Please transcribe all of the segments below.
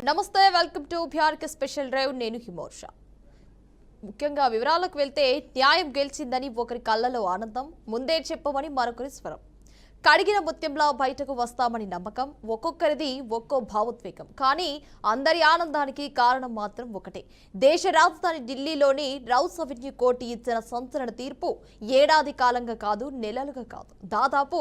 నమస్తే, welcome to బిహార్కి special drive. నేను హిమోర్ష. ముఖ్యంగా వివరాలకు వెళ్తే న్యాయం గెలిచిందని ఒకరి కళ్ళలో ఆనందం, ముందే చెప్పమని మరొకరి స్వరం. కడిగిన ముత్యంలా బయటకు వస్తామని నమ్మకం. ఒక్కొక్కరిది ఒక్కో భావోద్వేగం. కానీ అందరి ఆనందానికి కారణం మాత్రం ఒకటే. దేశ రాజధాని ఢిల్లీలోని రౌస్ అవెన్యూ కోర్టు ఇచ్చిన సంచలన తీర్పు ఏడాది కాలంగా కాదు, నెలలుగా కాదు, దాదాపు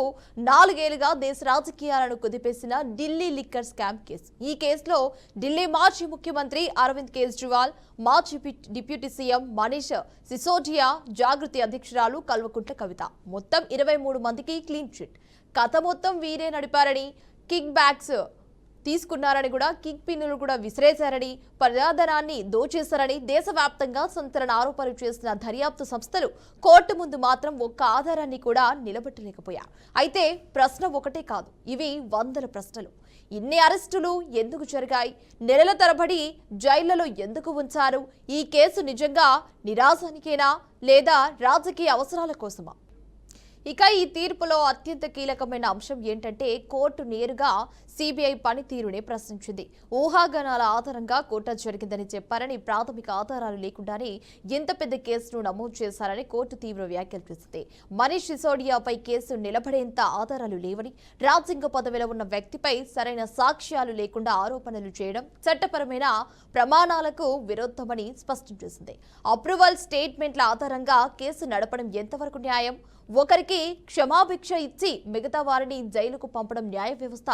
4 ఏళ్లుగా దేశ రాజకీయాలను కుదిపేసిన ఢిల్లీ లిక్కర్ స్కామ్ కేసు. ఈ కేసులో ఢిల్లీ మాజీ ముఖ్యమంత్రి అరవింద్ కేజ్రీవాల్, మాజీ డిప్యూటీ సీఎం మనీష్ సిసోడియా, జాగృతి అధ్యక్షురాలు కల్వకుంట్ల కవిత, మొత్తం 23 మందికి క్లీన్ చిట్. కథ మొత్తం వీరే నడిపారని, కిక్ బ్యాక్స్ తీసుకున్నారని, కిక్ పిన్నులు కూడా విసిరేశారని, ప్రజాధనాన్ని దోచేశారని దేశవ్యాప్తంగా సంచలన ఆరోపణలు చేసిన దర్యాప్తు సంస్థలు కోర్టు ముందు మాత్రం ఒక్క ఆధారాన్ని కూడా నిలబెట్టలేకపోయారు. అయితే ప్రశ్న ఒకటే కాదు, ఇవి వందల ప్రశ్నలు. ఇన్ని అరెస్టులు ఎందుకు జరిగాయి? నెలల తరబడి జైళ్లలో ఎందుకు ఉంచారు? ఈ కేసు నిజంగా నిరాశానికేనా లేదా రాజకీయ అవసరాల కోసమా? ఇక ఈ తీర్పులో అత్యంత కీలకమైన అంశం ఏంటంటే కోర్టు నేరుగా సిబిఐ పనితీరునే ప్రశ్నించింది. ఊహాగానాల ఆధారంగా కోర్టు జరిగిందని చెప్పారని, ప్రాథమిక ఆధారాలు లేకుండానే ఎంత పెద్ద కేసును నమోదు చేశారని కోర్టు తీవ్ర వ్యాఖ్యలు చేసింది. మనీష్ సిసోడియాపై కేసు నిలబడేంత ఆధారాలు లేవని, రాజ్యాంగ పదవిలో ఉన్న వ్యక్తిపై సరైన సాక్ష్యాలు లేకుండా ఆరోపణలు చేయడం చట్టపరమైన ప్రమాణాలకు విరుద్ధమని స్పష్టం చేసింది. అప్రూవల్ స్టేట్మెంట్ల ఆధారంగా కేసు నడపడం ఎంతవరకు న్యాయం? ఒకరికి క్షమాభిక్ష ఇచ్చి మిగతా వారిని జైలుకు పంపడం న్యాయ వ్యవస్థ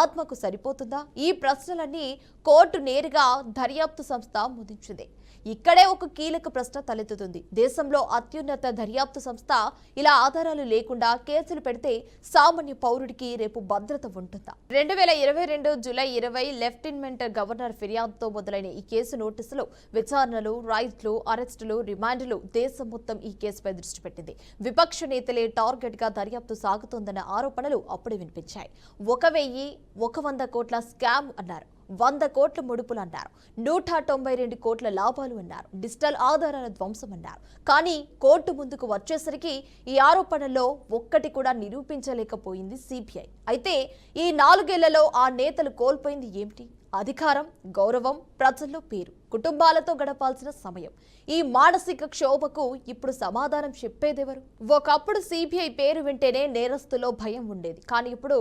ఆత్మకు సరిపోతుందా? ఈ ప్రశ్నలన్నీ కోర్టు నేరుగా దర్యాప్తు సంస్థ ముదించింది. ఇక్కడే ఒక కీలక ప్రశ్న తలెత్తుతుంది. దేశంలో అత్యున్నత దర్యాప్తు సంస్థ ఇలా ఆధారాలు లేకుండా కేసులు పెడితే సామాన్య పౌరుడికి రేపు భద్రత ఉంటుందా? 2022 జూలై 20 లెఫ్టినెంట్ గవర్నర్ ఫిర్యాదుతో మొదలైన ఈ కేసు నోటీసులు, విచారణలు, రైడ్లు, అరెస్టులు, రిమాండ్లు దేశం మొత్తం ఈ కేసుపై దృష్టి పెట్టింది. విపక్ష నేతలే టార్గెట్ గా దర్యాప్తు సాగుతోందన్న ఆరోపణలు అప్పుడే వినిపించాయి. 1,100 కోట్ల స్కామ్ అన్నారు, 100 కోట్ల ముడుపులు అన్నారు, 192 కోట్ల లాభాలు అన్నారు, డిజిటల్ ఆధారాల ధ్వంసం అన్నారు. కానీ కోర్టు ముందుకు వచ్చేసరికి ఈ ఆరోపణల్లో ఒక్కటి కూడా నిరూపించలేకపోయింది సిబిఐ. అయితే ఈ 4 ఏళ్లలో ఆ నేతలు కోల్పోయింది ఏమిటి? అధికారం, గౌరవం, ప్రజల్లో పేరు, కుటుంబాలతో గడపాల్సిన సమయం. ఈ మానసిక క్షోభకు ఇప్పుడు సమాధానం చెప్పేదెవరు? ఒకప్పుడు సిబిఐ పేరు వింటేనే నేరస్తులో భయం ఉండేది. కానీ ఇప్పుడు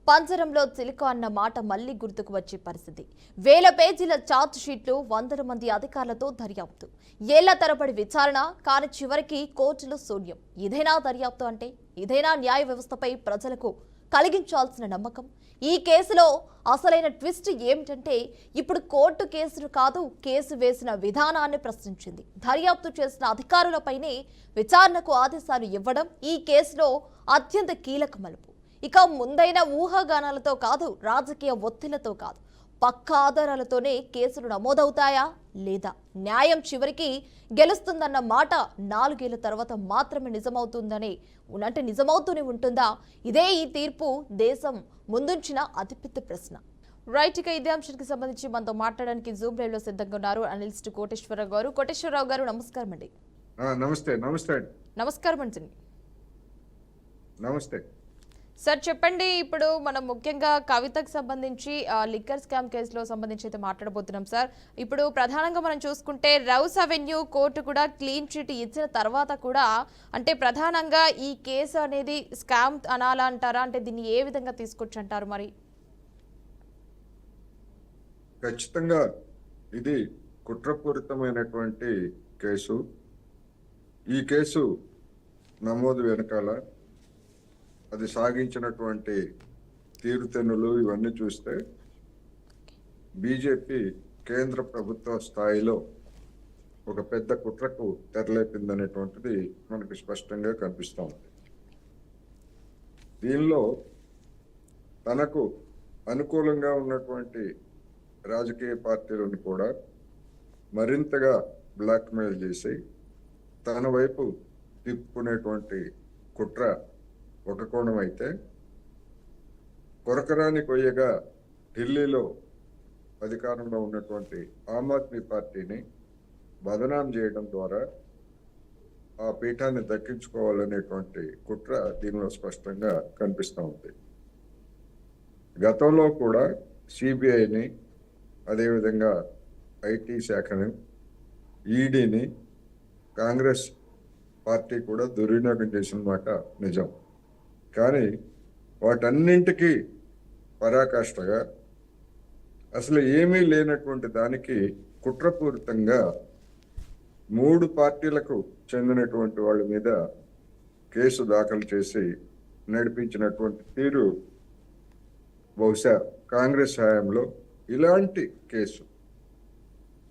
పంజరంలో చిలుక అన్న మాట మళ్లీ గుర్తుకు వచ్చే పరిస్థితి. 1000 పేజీల ఛార్జ్ షీట్లు, 100 మంది అధికారులతో దర్యాప్తు, ఏళ్ల తరబడి విచారణ, కానీ చివరికి కోర్టులో శూన్యం. ఇదేనా దర్యాప్తు అంటే? ఇదేనా న్యాయ వ్యవస్థపై ప్రజలకు కలిగించాల్సిన నమ్మకం? ఈ కేసులో అసలైన ట్విస్ట్ ఏమిటంటే ఇప్పుడు కోర్టు కేసును కాదు, కేసు వేసిన విధానాన్ని ప్రశ్నించింది. దర్యాప్తు చేసిన అధికారులపైనే విచారణకు ఆదేశాలు ఇవ్వడం ఈ కేసులో అత్యంత కీలక మలుపు. ఇక ముందైన ఊహాగానాలతో కాదు, రాజకీయ ఒత్తిళ్లతో కాదు, పక్కా ఆధారాలతోనే కేసులు నమోదవుతాయా లేదా? న్యాయం చివరికి గెలుస్తుందన్న మాట 4 ఏళ్ల తర్వాత మాత్రమే నిజమవుతూనే ఉంటుందా? ఇదే ఈ తీర్పు దేశం ముందుంచిన అతిపెద్ద ప్రశ్న. రైట్, ఇక ఇదే అంశానికి సంబంధించి మనతో మాట్లాడడానికి జూమ్ లైవ్ లో సిద్ధంగా ఉన్నారు అనలిస్ట్ కోటేశ్వరరావు గారు. కోటేశ్వరరావు గారు, నమస్కారం అండి. నమస్కారం అండి. నమస్తే సార్, చెప్పండి. ఇప్పుడు మనం ముఖ్యంగా కవితకు సంబంధించి లిక్కర్ స్కామ్ కేసులో సంబంధించి అయితే మాట్లాడబోతున్నాం సార్. ఇప్పుడు ప్రధానంగా మనం చూసుకుంటే రౌస్ అవెన్యూ కోర్టు కూడా క్లీన్ చిట్ ఇచ్చిన తర్వాత కూడా, అంటే ప్రధానంగా ఈ కేసు అనేది స్కామ్ అనాలా అంటారా? అంటే దీన్ని ఏ విధంగా తీసుకొచ్చి అంటారు? మరి ఖచ్చితంగా ఇది కుట్రపూరితమైనటువంటి కేసు. ఈ కేసు నమోదు వెనకాల అది సాగించినటువంటి తీరుతెన్నులు ఇవన్నీ చూస్తే బీజేపీ కేంద్ర ప్రభుత్వ స్థాయిలో ఒక పెద్ద కుట్రకు తెరలేపిందనేటువంటిది మనకు స్పష్టంగా కనిపిస్తూ ఉంది. దీనిలో తనకు అనుకూలంగా ఉన్నటువంటి రాజకీయ పార్టీలను కూడా మరింతగా బ్లాక్మెయిల్ చేసి తన వైపు తిప్పుకునేటువంటి కుట్ర ఒక కోణం అయితే, కొరకరాని కొయ్యగా ఢిల్లీలో అధికారంలో ఉన్నటువంటి ఆమ్ ఆద్మీ పార్టీని బదనాం చేయడం ద్వారా ఆ పీఠాన్ని దక్కించుకోవాలనేటువంటి కుట్ర దీనిలో స్పష్టంగా కనిపిస్తూ ఉంది. గతంలో కూడా సిబిఐని అదేవిధంగా ఐటీ శాఖని, ఈడీని కాంగ్రెస్ పార్టీ కూడా దుర్వినియోగం చేసిన మాట నిజం. కానీ వాటన్నింటికీ పరాకాష్ఠగా అసలు ఏమీ లేనటువంటి దానికి కుట్రపూరితంగా 3 పార్టీలకు చెందినటువంటి వాళ్ళ మీద కేసు దాఖలు చేసి నడిపించినటువంటి తీరు బహుశా కాంగ్రెస్ హయాంలో ఇలాంటి కేసు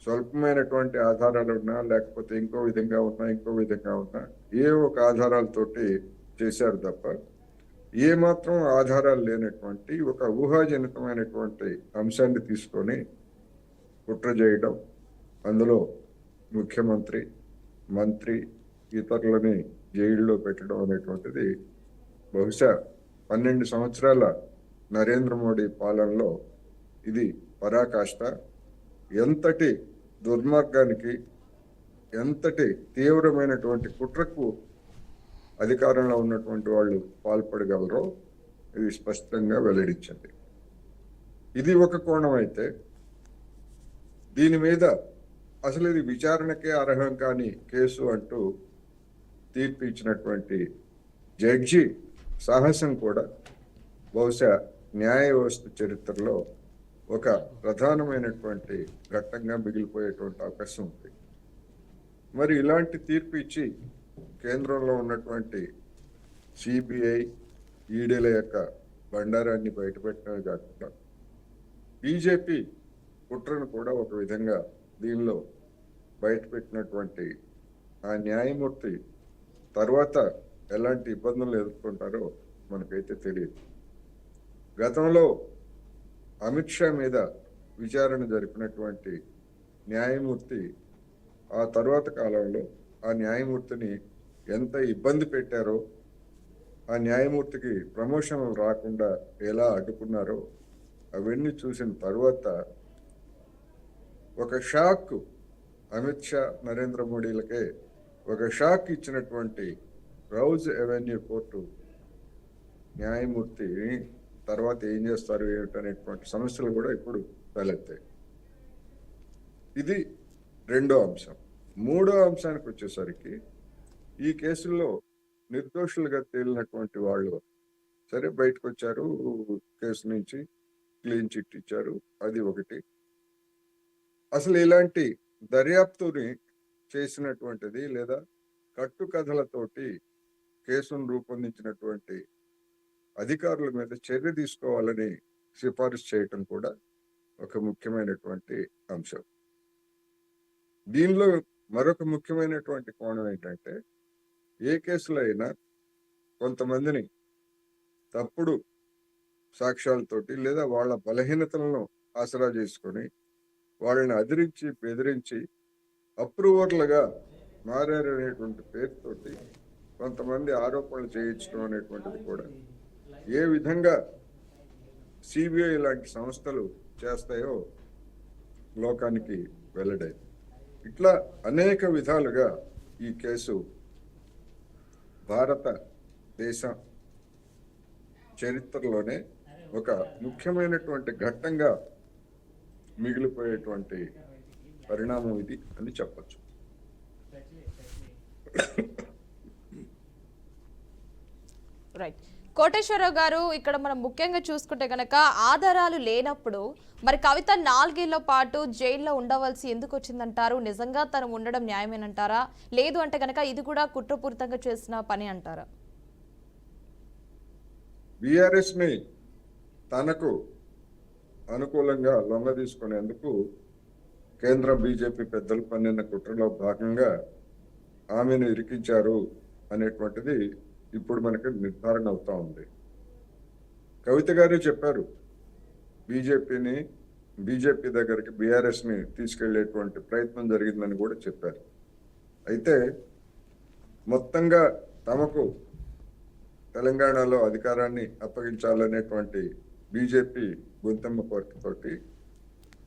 స్వల్పమైనటువంటి ఆధారాలు ఉన్నా, లేకపోతే ఇంకో విధంగా ఉన్నా ఏ ఒక ఆధారాలతోటి చేశారు తప్ప ఏమాత్రం ఆధారాలు లేనటువంటి ఒక ఊహాజనితమైనటువంటి అంశాన్ని తీసుకొని కుట్ర చేయడం, అందులో ముఖ్యమంత్రి, మంత్రి, ఇతరులని జైల్లో పెట్టడం అనేటువంటిది బహుశా 12 సంవత్సరాల నరేంద్ర మోడీ పాలనలో ఇది పరాకాష్ఠ. ఎంతటి దుర్మార్గానికి, ఎంతటి తీవ్రమైనటువంటి కుట్రకు అధికారంలో ఉన్నటువంటి వాళ్ళు పాల్పడగలరో ఇది స్పష్టంగా వెల్లడించింది. ఇది ఒక కోణం అయితే, దీని మీద అసలు ఇది విచారణకే అర్హం కాని కేసు అంటూ తీర్పు ఇచ్చినటువంటి జడ్జి సాహసం కూడా బహుశా న్యాయ వ్యవస్థ చరిత్రలో ఒక ప్రధానమైనటువంటి ఘట్టంగా మిగిలిపోయేటువంటి అవకాశం ఉంది. మరి ఇలాంటి తీర్పు ఇచ్చి కేంద్రంలో ఉన్నటువంటి సిబిఐ, ఈడీల యొక్క బండారాన్ని బయటపెట్టడమే కాకుండా బీజేపీ కుట్రను కూడా ఒక విధంగా దీనిలో బయటపెట్టినటువంటి ఆ న్యాయమూర్తి తర్వాత ఎలాంటి ఇబ్బందులు ఎదుర్కొంటారో మనకైతే తెలియదు. గతంలో అమిత్ షా మీద విచారణ జరిపినటువంటి న్యాయమూర్తి ఆ తర్వాత కాలంలో ఆ న్యాయమూర్తిని ఎంత ఇబ్బంది పెట్టారో, ఆ న్యాయమూర్తికి ప్రమోషన్లు రాకుండా ఎలా అడ్డుకున్నారో అవన్నీ చూసిన తర్వాత ఒక షాక్, అమిత్ షా, నరేంద్ర మోడీలకే ఒక షాక్ ఇచ్చినటువంటి రౌజ్ ఎవెన్యూ కోర్టు న్యాయమూర్తి తర్వాత ఏం చేస్తారు ఏమిటనేటువంటి సమస్యలు కూడా ఇప్పుడు తలెత్తాయి. ఇది రెండో అంశం. మూడో అంశానికి వచ్చేసరికి ఈ కేసుల్లో నిర్దోషులుగా తేలినటువంటి వాళ్ళు సరే బయటకు వచ్చారు, కేసు నుంచి క్లీన్ చిట్ ఇచ్చారు, అది ఒకటి. అసలు ఇలాంటి దర్యాప్తుని చేసినటువంటిది లేదా కట్టుకథలతోటి కేసును రూపొందించినటువంటి అధికారుల మీద చర్య తీసుకోవాలని సిఫారసు చేయటం కూడా ఒక ముఖ్యమైనటువంటి అంశం. దీనిలో మరొక ముఖ్యమైనటువంటి కోణం ఏంటంటే, ఏ కేసులో అయినా కొంతమందిని తప్పుడు సాక్ష్యాలతోటి లేదా వాళ్ళ బలహీనతలను ఆసరా చేసుకొని వాళ్ళని అదిరించి బెదిరించి అప్రూవర్లుగా మారనేటువంటి పేరుతోటి కొంతమంది ఆరోపణలు చేయించడం అనేటువంటిది కూడా ఏ విధంగా సిబిఐ లాంటి సంస్థలు చేస్తాయో లోకానికి వెల్లడైంది. ఇట్లా అనేక విధాలుగా ఈ కేసు భారతదేశ చరిత్రలోనే ఒక ముఖ్యమైనటువంటి ఘట్టంగా మిగిలిపోయేటువంటి పరిణామం ఇది అని చెప్పచ్చు. రైట్. కోటేశ్వరరావు గారు, ఇక్కడ మనం ముఖ్యంగా చూసుకుంటే కనుక ఆధారాలు లేనప్పుడు మరి కవిత 4 ఏళ్ల పాటు జైల్లో ఉండవలసి ఎందుకు వచ్చిందంటారు? నిజంగా తను ఉండడం న్యాయమేనంటారా? లేదు అంటే కనుక ఇది కూడా కుట్రపూరితంగా చేసిన పని అంటారా? బీఆర్ఎస్ ని తనకు అనుకూలంగా లొంగ తీసుకునేందుకు కేంద్ర బీజేపీ పెద్దలు పన్నిన కుట్రలో భాగంగా ఆమెను ఇరికించారు అనేటువంటిది ఇప్పుడు మనకి నిర్ధారణ అవుతా ఉంది. కవిత గారే చెప్పారు, బీజేపీ దగ్గరికి బీఆర్ఎస్ ని తీసుకెళ్లేటువంటి ప్రయత్నం జరిగిందని కూడా చెప్పారు. అయితే మొత్తంగా తమకు తెలంగాణలో అధికారాన్ని అప్పగించాలనేటువంటి బీజేపీ గొంతెమ్మ కోరికతోటి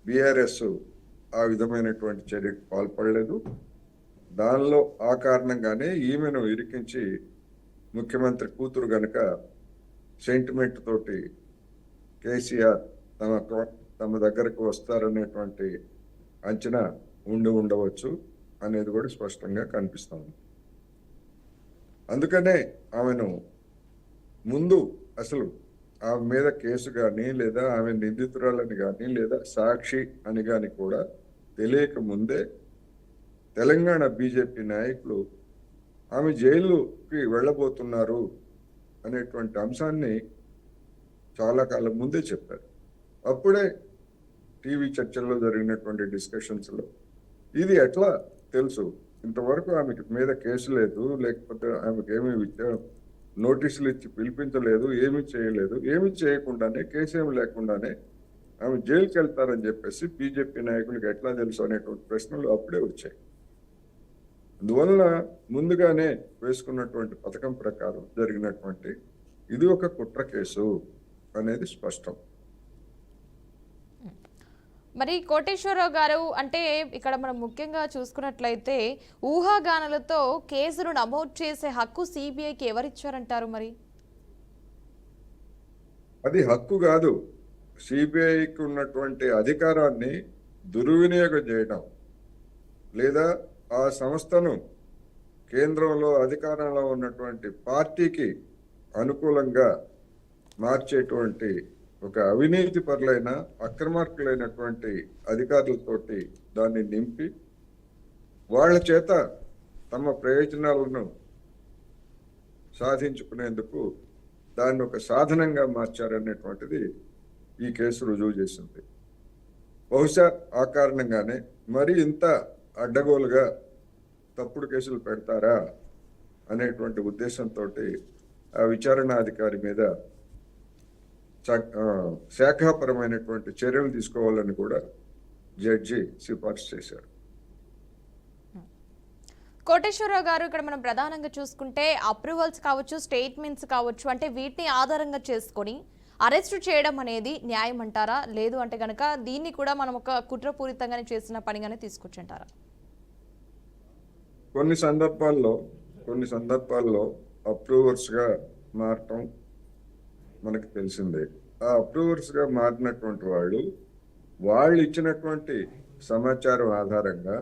బీఆర్ఎస్ ఆ విధమైనటువంటి చర్యకు పాల్పడలేదు. దానిలో ఆ కారణంగానే ఈమెను ఇరికించి ముఖ్యమంత్రి కూతురు గనక సెంటిమెంట్ తోటి కేసీఆర్ తమ దగ్గరకు వస్తారనేటువంటి అంచనా ఉండవచ్చు అనేది కూడా స్పష్టంగా కనిపిస్తుంది. అందుకనే ఆమెను ముందు అసలు ఆమె మీద కేసు కానీ లేదా ఆమె నిందితురాలని కానీ లేదా సాక్షి అని కానీ కూడా తెలియక ముందే తెలంగాణ బీజేపీ నాయకులు ఆమె జైలుకి వెళ్ళబోతున్నారు అనేటువంటి అంశాన్ని చాలా కాలం ముందే చెప్పారు. అప్పుడే టీవీ చర్చల్లో జరిగినటువంటి డిస్కషన్స్లో ఇది ఎట్లా తెలుసు, ఇంతవరకు ఆమెకి మీద కేసు లేదు, లేకపోతే ఆమెకి ఏమీ నోటీసులు ఇచ్చి పిలిపించలేదు, ఏమీ చేయలేదు, ఏమీ చేయకుండానే కేసు ఏమి లేకుండానే ఆమె జైలుకి వెళ్తారని చెప్పేసి బీజేపీ నాయకులకు ఎట్లా తెలుసు అనేటువంటి ప్రశ్నలు అప్పుడే వచ్చాయి. అందువలన ముందుగానే వేసుకున్నటువంటి పథకం ప్రకారం జరిగినటువంటి ఇది ఒక కుట్ర కేసు అనేది స్పష్టం. మరి కోటేశ్వరరావు గారు, అంటే ఇక్కడ మనం ముఖ్యంగా చూసుకున్నట్లయితే ఊహాగానాలతో కేసును నమోదు చేసే హక్కు సిబిఐకి ఎవరిచ్చారంటారు? మరి అది హక్కు కాదు, సిబిఐకి ఉన్నటువంటి అధికారాన్ని దుర్వినియోగం చేయడం లేదా ఆ సంస్థను కేంద్రంలో అధికారంలో ఉన్నటువంటి పార్టీకి అనుకూలంగా మార్చేటువంటి ఒక అవినీతి పరులైన అక్రమార్కులైనటువంటి అధికారులతోటి దాన్ని నింపి వాళ్ళ చేత తమ ప్రయోజనాలను సాధించుకునేందుకు దాన్ని ఒక సాధనంగా మార్చారనేటువంటిది ఈ కేసు రుజువు చేసింది. బహుశా ఆ కారణంగానే మరి ఇంత అడ్డగోలుగా తప్పుడు కేసులు పెడతారా అనేటువంటి ఉద్దేశంతో ఆ విచారణాధికారి మీద శాఖాపరమైనటువంటి చర్యలు తీసుకోవాలని కూడా జడ్జి సిఫార్సు చేశారు. కోటేశ్వరరావు గారు, ఇక్కడ మనం ప్రధానంగా చూసుకుంటే అప్రూవల్స్ కావచ్చు, స్టేట్మెంట్స్ కావచ్చు, అంటే వీటిని ఆధారంగా చేసుకొని అరెస్టు చేయడం అనేది న్యాయం అంటారా? లేదు అంటే కనుక దీన్ని కూడా మనం ఒక కుట్రపూరితంగానే చేసిన పనిగానే తీసుకొచ్చుంటారా? కొన్ని సందర్భాల్లో అప్రూవర్స్ గా మారటం మనకు తెలిసిందే. ఆ అప్రూవర్స్ గా మారినటువంటి వాళ్ళు ఇచ్చినటువంటి సమాచారం ఆధారంగా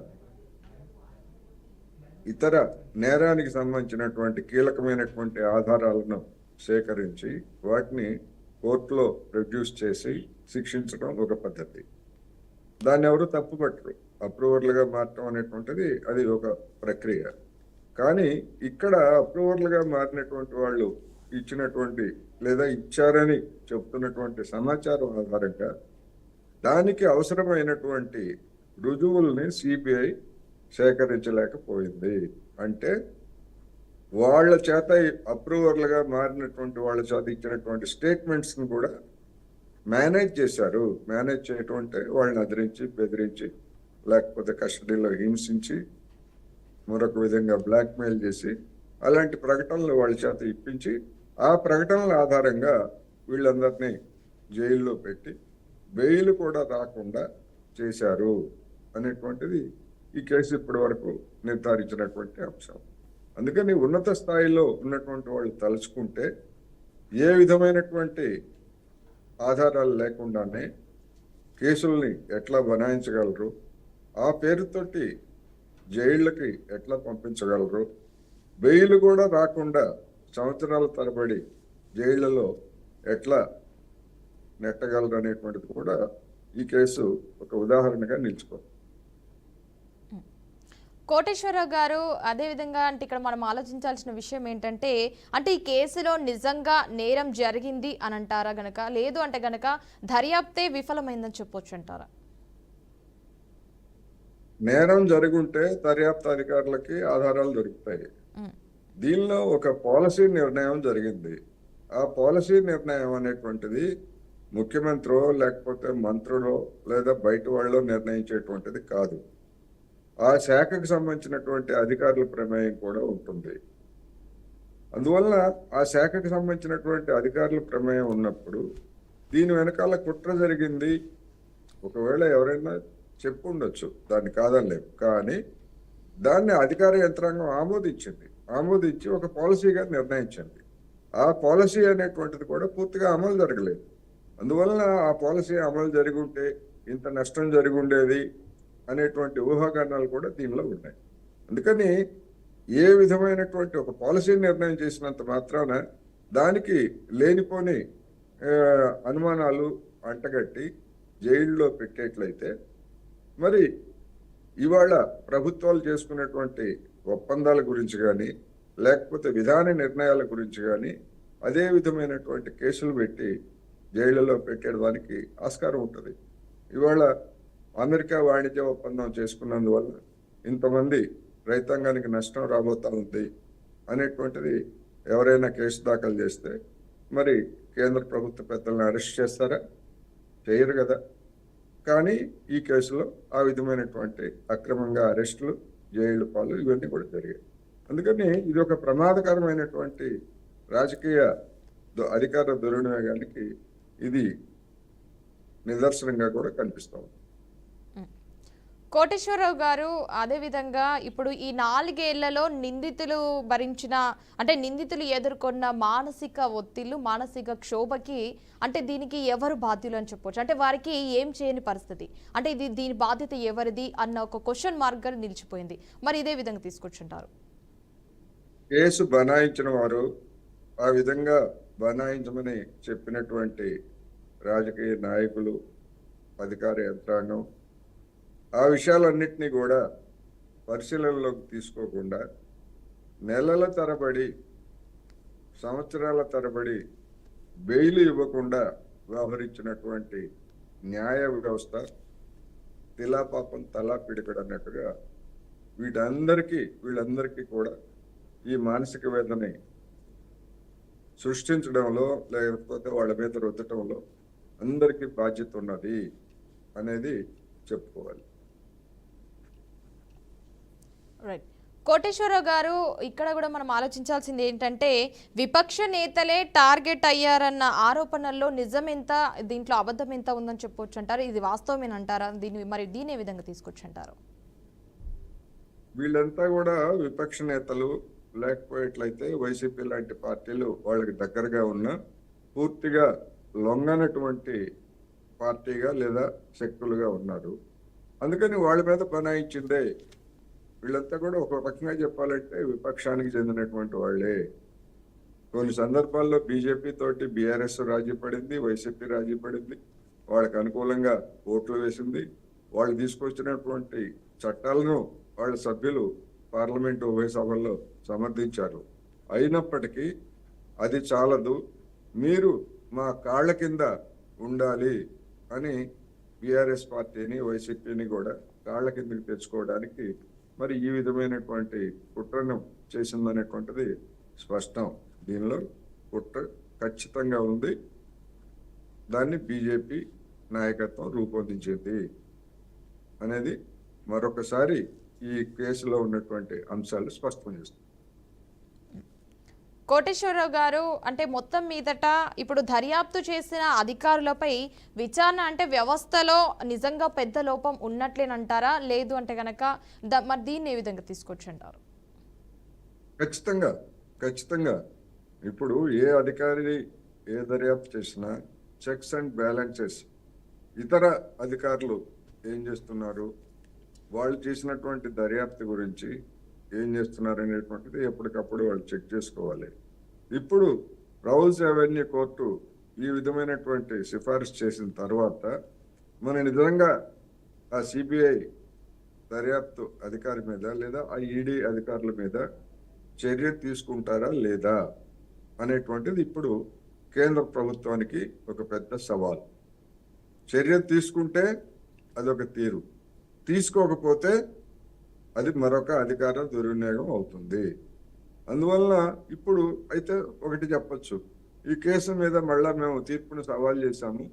ఇతర నేరానికి సంబంధించినటువంటి కీలకమైనటువంటి ఆధారాలను సేకరించి వాటిని కోర్టులో ప్రొడ్యూస్ చేసి శిక్షించడం ఒక పద్ధతి. దాన్ని ఎవరు తప్పుపట్టరు. అప్రూవర్లుగా మారటం అనేటువంటిది అది ఒక ప్రక్రియ. కానీ ఇక్కడ అప్రూవర్లుగా మారినటువంటి వాళ్ళు ఇచ్చినటువంటి లేదా ఇచ్చారని చెప్తున్నటువంటి సమాచారం ఆధారంగా దానికి అవసరమైనటువంటి రుజువుల్ని సిబిఐ సేకరించలేకపోయింది. అంటే వాళ్ళ చేత అప్రూవర్లుగా మారినటువంటి వాళ్ళ చేత ఇచ్చినటువంటి స్టేట్మెంట్స్ని కూడా మేనేజ్ చేశారు. మేనేజ్ చేయటం అంటే వాళ్ళని అదిరించి, బెదిరించి, లేకపోతే కస్టడీలో హింసించి, మరొక విధంగా బ్లాక్మెయిల్ చేసి అలాంటి ప్రకటనలు వాళ్ళ చేత ఇప్పించి ఆ ప్రకటనల ఆధారంగా వీళ్ళందరినీ జైల్లో పెట్టి బెయిల్ కూడా రాకుండా చేశారు అనేటువంటిది ఈ కేసు ఇప్పటి వరకు నిర్ధారించినటువంటి అంశం. అందుకని ఉన్నత స్థాయిలో ఉన్నటువంటి వాళ్ళు తలుచుకుంటే ఏ విధమైనటువంటి ఆధారాలు లేకుండానే కేసుల్ని ఎట్లా బనాయించగలరు, ఆ పేరుతోటి జైళ్ళకి ఎట్లా పంపించగలరు, బెయిల్ కూడా రాకుండా సంవత్సరాల తరబడి జైళ్లలో ఎట్లా నెట్టగలరు అనేటువంటిది కూడా ఈ కేసు ఒక ఉదాహరణగా నిలుచుకోండి. కోటేశ్వరరావు గారు, అదేవిధంగా అంటే ఇక్కడ మనం ఆలోచించాల్సిన విషయం ఏంటంటే, అంటే ఈ కేసులో నిజంగా నేరం జరిగింది అని అంటారా గనక, లేదు అంటే గనక దర్యాప్తే విఫలమైందని చెప్పొచ్చు అంటారా? నేరం జరుగుంటే దర్యాప్తు అధికారులకి ఆధారాలు దొరుకుతాయి. దీనిలో ఒక పాలసీ నిర్ణయం జరిగింది. ఆ పాలసీ నిర్ణయం అనేటువంటిది ముఖ్యమంత్రో లేకపోతే మంత్రులో లేదా బయట వాళ్ళో నిర్ణయించేటువంటిది కాదు. ఆ శాఖకు సంబంధించినటువంటి అధికారుల ప్రమేయం కూడా ఉంటుంది. అందువల్ల ఆ శాఖకు సంబంధించినటువంటి అధికారుల ప్రమేయం ఉన్నప్పుడు దీని వెనకాల కుట్ర జరిగింది ఒకవేళ ఎవరైనా చెప్పు ఉండొచ్చు, దాన్ని కాదనలేము. కానీ దాన్ని అధికార యంత్రాంగం ఆమోదించి ఒక పాలసీగా నిర్ణయించింది. ఆ పాలసీ అనేటువంటిది కూడా పూర్తిగా అమలు జరగలేదు. అందువలన ఆ పాలసీ అమలు జరిగి ఉంటే ఇంత నష్టం జరిగి ఉండేది అనేటువంటి ఊహాగానాలు కూడా దీనిలో ఉన్నాయి. అందుకని ఏ విధమైనటువంటి ఒక పాలసీ నిర్ణయం చేసినంత మాత్రాన దానికి లేనిపోని ఆ, అనుమానాలు అంటగట్టి జైల్లో పెట్టేట్లయితే మరి ఇవాళ ప్రభుత్వాలు చేసుకునేటువంటి ఒప్పందాల గురించి కానీ లేకపోతే విధాన నిర్ణయాల గురించి కానీ అదే విధమైనటువంటి కేసులు పెట్టి జైళ్ళలో పెట్టేయడానికి ఆస్కారం ఉంటుంది. ఇవాళ అమెరికా వాణిజ్య ఒప్పందం చేసుకున్నందువల్ల ఇంతమంది రైతాంగానికి నష్టం రాబోతా ఉంది అనేటువంటిది ఎవరైనా కేసు దాఖలు చేస్తే మరి కేంద్ర ప్రభుత్వ పెద్దలను అరెస్ట్ చేస్తారా? చేయరు కదా. కానీ ఈ కేసులో ఆ విధమైనటువంటి అక్రమంగా అరెస్టులు, జైలు పాలు ఇవన్నీ కూడా జరిగాయి. అందుకని ఇది ఒక ప్రమాదకరమైనటువంటి రాజకీయ అధికార దుర్వినియోగానికి ఇది నిదర్శనంగా కూడా కనిపిస్తాం. కోటేశ్వరరావు గారు, అదేవిధంగా ఇప్పుడు ఈ 4 ఏళ్లలో నిందితులు భరించిన అంటే నిందితులు ఎదుర్కొన్న మానసిక ఒత్తిళ్లు, మానసిక క్షోభకి అంటే దీనికి ఎవరు బాధ్యులు అని చెప్పొచ్చు? అంటే వారికి ఏం చేయని పరిస్థితి, అంటే దీని బాధ్యత ఎవరిది అన్న ఒక క్వశ్చన్ మార్క్ గా నిలిచిపోయింది. మరి ఇదే విధంగా తీసుకొచ్చుంటారు. కేసు బనాయించిన వారు, ఆ విధంగా బనాయించమని చెప్పినటువంటి రాజకీయ నాయకులు, అధికార యంత్రాంగం ఆ విషయాలన్నింటినీ కూడా పరిశీలనలోకి తీసుకోకుండా నెలల తరబడి, సంవత్సరాల తరబడి బెయిల్ ఇవ్వకుండా వ్యవహరించినటువంటి న్యాయ వ్యవస్థ తిలాపాపం తలా పిడికడు అన్నట్టుగా వీళ్ళందరికీ కూడా ఈ మానసిక వేదనని సృష్టించడంలో లేకపోతే వాళ్ళ మీద రుద్దటంలో అందరికీ బాధ్యత ఉన్నది అనేది చెప్పుకోవాలి. రైట్. కోటేశ్వరరావు గారు, ఇక్కడ కూడా మనం ఆలోచించాల్సింది ఏంటంటే విపక్ష నేతలే టార్గెట్ అయ్యారన్న ఆరోపణల్లో నిజం ఎంత, దీంట్లో అబద్ధం ఎంత ఉందని చెప్పొచ్చు అంటారు. ఇది వాస్తవమేనంటారా? దీని ఏ విధంగా తీసుకొచ్చి అంటారు? వీళ్ళంతా కూడా విపక్ష నేతలు, లేకపోయేట్లయితే వైసీపీ లాంటి పార్టీలు వాళ్ళకి దగ్గరగా ఉన్న పూర్తిగా లొంగనటువంటి పార్టీగా లేదా శక్తులుగా ఉన్నారు. అందుకని వాళ్ళ మీద బనాయించిందే. వీళ్ళంతా కూడా ఒక రకంగా చెప్పాలంటే విపక్షానికి చెందినటువంటి వాళ్ళే. కొన్ని సందర్భాల్లో బీజేపీ తోటి బీఆర్ఎస్ రాజీ పడింది, వైసీపీ రాజీ పడింది, వాళ్ళకి అనుకూలంగా ఓట్లు వేసింది. వాళ్ళు తీసుకొచ్చినటువంటి చట్టాలను వాళ్ళ సభ్యులు పార్లమెంటు ఉభయ సభల్లో సమర్థించారు. అయినప్పటికీ అది చాలదు, మీరు మా కాళ్ళ కింద ఉండాలి అని బీఆర్ఎస్ పార్టీని, వైసీపీని కూడా కాళ్ళ కిందకి తెచ్చుకోవడానికి మరి ఈ విధమైనటువంటి కుట్రను చేసిందనేటువంటిది స్పష్టం. దీనిలో కుట్ర ఖచ్చితంగా ఉంది. దాన్ని బీజేపీ నాయకత్వం రూపొందించింది అనేది మరొకసారి ఈ కేసులో ఉన్నటువంటి అంశాలు స్పష్టం చేస్తుంది. కోటేశ్వరరావు గారు, అంటే మొత్తం మీదట ఇప్పుడు దర్యాప్తు చేసిన అధికారులపై విచారణ అంటే వ్యవస్థలో నిజంగా పెద్ద లోపం ఉన్నట్లేనంటారా? లేదు అంటే కనుక మరి దీన్ని ఏ విధంగా తీసుకొచ్చుంటారు? ఖచ్చితంగా ఇప్పుడు ఏ అధికారి ఏ దర్యాప్తు చేసినా చెక్స్ అండ్ బ్యాలెన్సెస్, ఇతర అధికారులు ఏం చేస్తున్నారు, వాళ్ళు చేసినటువంటి దర్యాప్తు గురించి ఏం చేస్తున్నారు అనేటువంటిది ఎప్పటికప్పుడు వాళ్ళు చెక్ చేసుకోవాలి. ఇప్పుడు రౌల్స్ అవెన్యూ కోర్టు ఈ విధమైనటువంటి సిఫారసు చేసిన తర్వాత మన నిజంగా ఆ సిబిఐ దర్యాప్తు అధికారి మీద లేదా ఆ ఈడీ అధికారుల మీద చర్య తీసుకుంటారా లేదా అనేటువంటిది ఇప్పుడు కేంద్ర ప్రభుత్వానికి ఒక పెద్ద సవాల్. చర్య తీసుకుంటే అదొక తీరు, తీసుకోకపోతే అది మరొక అధికార దుర్వినియోగం అవుతుంది. అందువలన ఇప్పుడు అయితే ఒకటి చెప్పచ్చు, ఈ కేసు మీద మళ్ళా మేము తీర్పును సవాల్ చేశాము,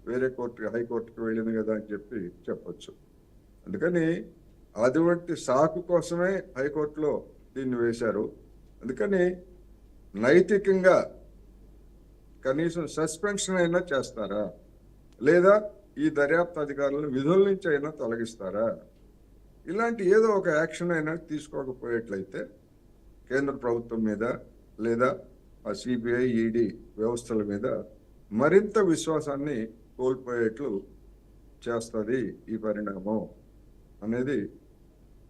వేరే కోర్టు హైకోర్టుకు వెళ్ళింది కదా అని చెప్పొచ్చు. అందుకని అటువంటి సాకు కోసమే హైకోర్టులో దీన్ని వేశారు. అందుకని నైతికంగా కనీసం సస్పెన్షన్ అయినా చేస్తారా, లేదా ఈ దర్యాప్తు అధికారులను విధుల నుంచి అయినా తొలగిస్తారా, ఇలాంటి ఏదో ఒక యాక్షన్ అయినా తీసుకోకపోయేట్లయితే కేంద్ర ప్రభుత్వం మీద లేదా ఆ సిబిఐ ఈడీ వ్యవస్థల మీద మరింత విశ్వాసాన్ని కోల్పోయేట్లు చేస్తుంది ఈ పరిణామం అనేది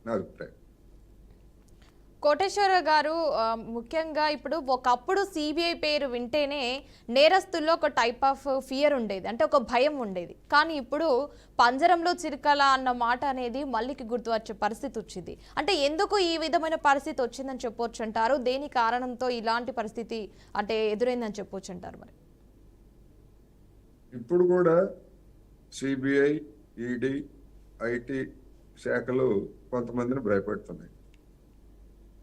నా అభిప్రాయం. కోటేశ్వర గారు, ముఖ్యంగా ఇప్పుడు ఒకప్పుడు సిబిఐ పేరు వింటేనే నేరస్తుల్లో ఒక టైప్ ఆఫ్ ఫియర్ ఉండేది, అంటే ఒక భయం ఉండేది. కానీ ఇప్పుడు పంజరంలో చిరకల అన్న మాట అనేది మళ్ళీకి గుర్తు వచ్చే పరిస్థితి వచ్చింది. అంటే ఎందుకు ఈ విధమైన పరిస్థితి వచ్చిందని చెప్పొచ్చు అంటారు? దేని కారణంతో ఇలాంటి పరిస్థితి అంటే ఎదురైందని చెప్పొచ్చు అంటారు? మరి ఇప్పుడు కూడా సిబిఐ, ఈడీ, ఐటీ శాఖలు కొంతమందిని భయపెడుతున్నాయి,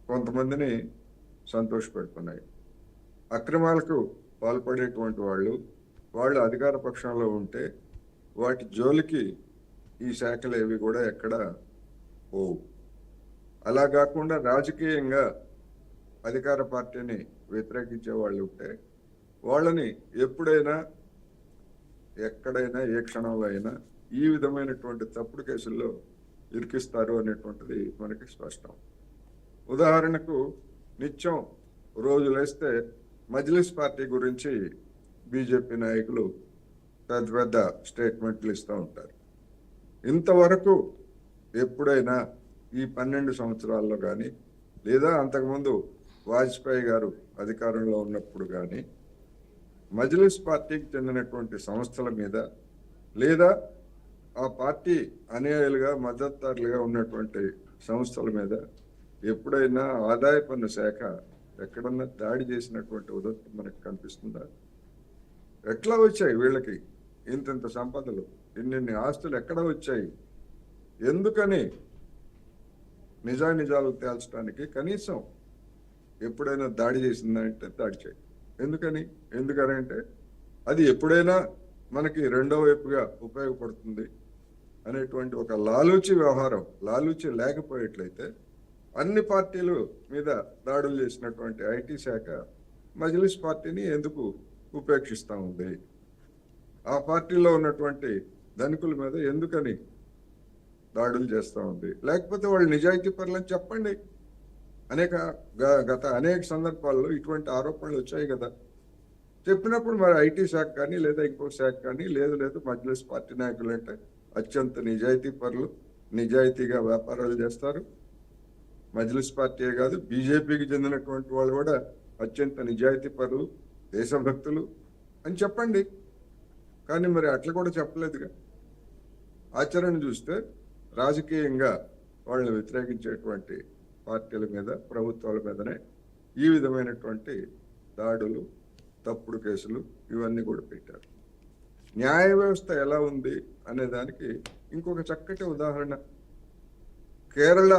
కొంతమందిని సంతోషపెడుతున్నాయి. అక్రమాలకు పాల్పడేటువంటి వాళ్ళు అధికార పక్షంలో ఉంటే వాటి జోలికి ఈ శాఖలు ఏవి కూడా ఎక్కడ పోవు. అలా కాకుండా రాజకీయంగా అధికార పార్టీని వ్యతిరేకించే వాళ్ళు ఉంటే వాళ్ళని ఎప్పుడైనా ఎక్కడైనా ఏ క్షణంలో అయినా ఈ విధమైనటువంటి తప్పుడు కేసుల్లో ఇరికిస్తారు అనేటువంటిది మనకి స్పష్టం. ఉదాహరణకు నిత్యం రోజులేస్తే మజ్లిస్ పార్టీ గురించి బీజేపీ నాయకులు పెద్ద పెద్ద స్టేట్మెంట్లు ఇస్తూ ఉంటారు. ఇంతవరకు ఎప్పుడైనా ఈ 12 సంవత్సరాల్లో కానీ లేదా అంతకుముందు వాజ్పేయి గారు అధికారంలో ఉన్నప్పుడు కానీ మజ్లిస్ పార్టీకి చెందినటువంటి సంస్థల మీద లేదా ఆ పార్టీ అనుయాయులుగా మద్దతుదారులుగా ఉన్నటువంటి సంస్థల మీద ఎప్పుడైనా ఆదాయ పన్ను శాఖ ఎక్కడన్నా దాడి చేసినటువంటి ఉదంతం మనకు కనిపిస్తుందా? ఎట్లా వచ్చాయి వీళ్ళకి ఇంత సంపదలు, ఇన్ని ఆస్తులు ఎక్కడ వచ్చాయి? ఎందుకని నిజాలు తేల్చడానికి కనీసం ఎప్పుడైనా దాడి చేసిందంటే దాడి చేయి. ఎందుకనంటే అది ఎప్పుడైనా మనకి రెండో వైపుగా ఉపయోగపడుతుంది అనేటువంటి ఒక లాలూచి లేకపోయేట్లయితే అన్ని పార్టీలు మీద దాడులు చేసినటువంటి ఐటీ శాఖ మజ్లిస్ పార్టీని ఎందుకు ఉపేక్షిస్తూ ఉంది? ఆ పార్టీలో ఉన్నటువంటి ధనికుల మీద ఎందుకని దాడులు చేస్తూ ఉంది? లేకపోతే వాళ్ళు నిజాయితీ పరులని చెప్పండి. గత అనేక సందర్భాల్లో ఇటువంటి ఆరోపణలు వచ్చాయి కదా. చెప్పినప్పుడు మరి ఐటీ శాఖ కానీ లేదా ఇంకో శాఖ కానీ లేదు మజ్లిస్ పార్టీ నాయకులు అంటే అత్యంత నిజాయితీ పరులు, నిజాయితీగా వ్యాపారాలు చేస్తారు. మజ్లిస్ పార్టీయే కాదు, బీజేపీకి చెందినటువంటి వాళ్ళు కూడా అత్యంత నిజాయితీ పరులు, దేశభక్తులు అని చెప్పండి. కానీ మరి అట్లా కూడా చెప్పలేదుగా. ఆచరణ చూస్తే రాజకీయంగా వాళ్ళని వ్యతిరేకించేటువంటి పార్టీల మీద, ప్రభుత్వాల మీదనే ఈ విధమైనటువంటి దాడులు, తప్పుడు కేసులు ఇవన్నీ కూడా పెట్టారు. న్యాయ వ్యవస్థ ఎలా ఉంది అనే దానికి ఇంకొక చక్కటి ఉదాహరణ, కేరళ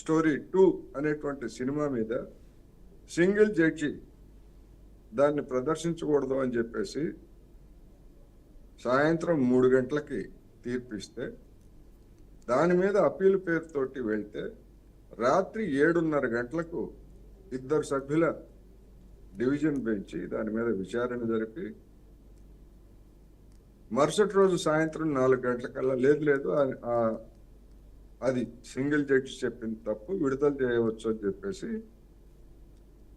స్టోరీ 2 అనేటువంటి సినిమా మీద సింగిల్ జడ్జి దాన్ని ప్రదర్శించకూడదు అని చెప్పేసి సాయంత్రం 3 గంటలకి తీర్పిస్తే దాని మీద అప్పీల్ పేరుతోటి వెళ్తే రాత్రి 7:30 గంటలకు 2 సభ్యుల డివిజన్ బెంచ్ దాని మీద విచారణ జరిపి మరుసటి రోజు సాయంత్రం 4 గంటలకల్లా లేదు అది సింగిల్ జడ్జి చెప్పిన తప్పు, విడుదల చేయవచ్చు అని చెప్పేసి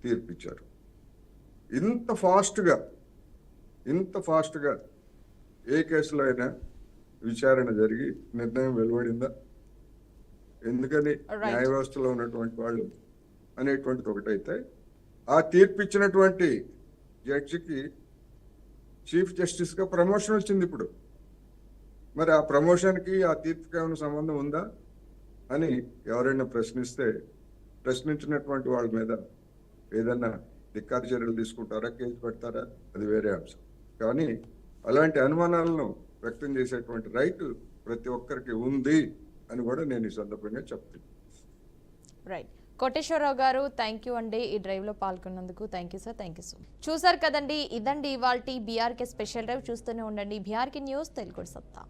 తీర్పిచ్చారు. ఇంత ఫాస్ట్గా ఏ కేసులో అయినా విచారణ జరిగి నిర్ణయం వెలువడిందా? ఎందుకని? న్యాయ వ్యవస్థలో ఉన్నటువంటి వాళ్ళు అనేటువంటిది ఒకటైతే, ఆ తీర్పిచ్చినటువంటి జడ్జికి చీఫ్ జస్టిస్గా ప్రమోషన్ వచ్చింది ఇప్పుడు. మరి ఆ ప్రమోషన్కి ఆ తీర్పుకి ఏమైనా సంబంధం ఉందా అని ఎవరైనా ప్రశ్నించినటువంటి వాళ్ళ మీద ఏదన్నా ధిక్కార చర్యలు తీసుకుంటారా, కేసు పెడతారా, అది వేరే అంశం. కానీ అలాంటి అనుమానాలను వ్యక్తం చేసేటువంటి రైట్ ప్రతి ఒక్కరికి ఉంది అని కూడా నేను ఈ సందర్భంగా చెప్తున్నాను. రైట్. కోటేశ్వరరావు గారు, థ్యాంక్ యూ అండి ఈ డ్రైవ్లో పాల్గొన్నందుకు. Thank you sir, thank you so much. చూసారు కదండి, ఇదండి ఇవాల్టి బీఆర్కే స్పెషల్ డ్రైవ్. చూస్తూనే ఉండండి బీఆర్కే న్యూస్, తెలుగు సత్తా.